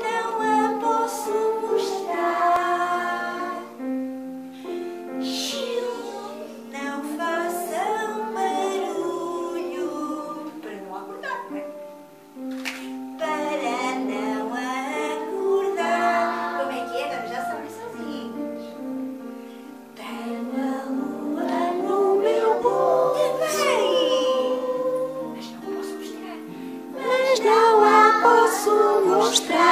não a posso mostrar. Não façam barulho para não acordar, não é? Para não acordar. Como é que é? Agora já sabem sozinhos. Tenho a lua no meu bolso. Mas não a posso mostrar.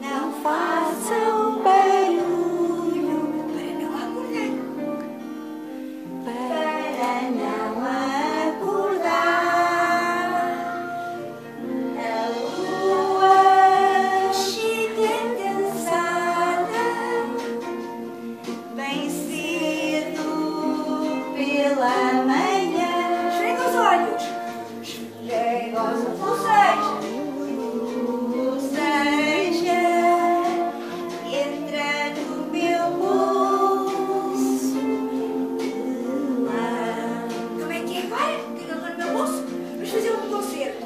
Não façam barulho para não acordar. Para não acordar. A lua chega cansada, bem cedo pela manhã. Esfrega os olhos. Esfrega os olhos. Ou seja, entra no meu bolso de lã. Como é que é agora? Tenho a lua no meu bolso? Vamos fazer um concerto.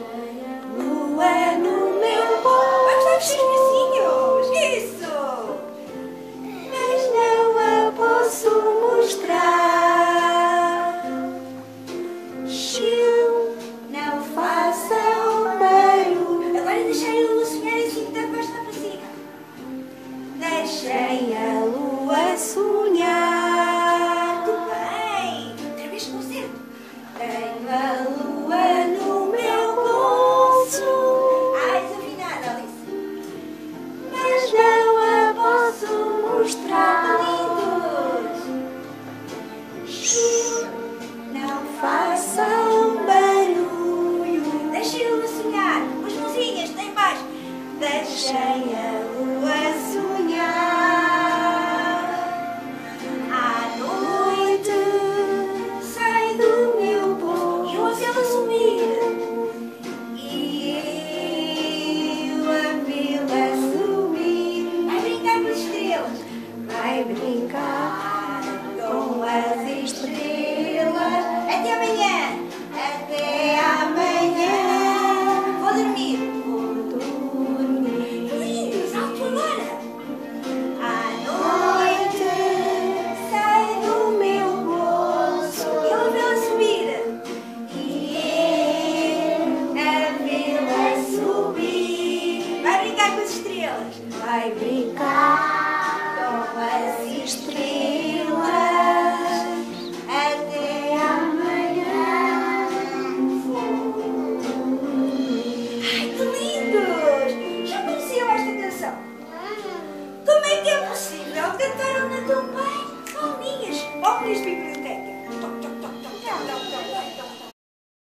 Lua no meu bolso. Vamos dar os 6 pezinhos. Isso! Mas não a posso mostrar. Não façam barulho. Agora deixei a lua sonhar assim que está debaixo da passinha. Deixei a lua sonhar. Tudo bem. Outra vez concerto. Tenho a lua no meu bolso. Ai, desafinada, Alice. Mas não a posso mostrar. Lindos. Não façam barulho. Deixem a lua sonhar. As mãozinhas, tem mais. Deixem a lua sonhar. À noite sai do meu bolso. E eu ouço ela subir. E eu a vê-la subir. Vai brincar com as estrelas. Vai brincar com as estrelas. Até amanhã. Até amanhã. Vou dormir. Vou dormir. Lindos, alto agora. À noite sai do meu bolso. E eu a vê-la subir. E eu a vê-la subir. Vai brincar com as estrelas. Vai brincar com as estrelas. Até amanhã. Ai, que lindos! Já conheciam esta canção? Como é que é possível? Cantaram-na tão bem? Palminhas, palminhas,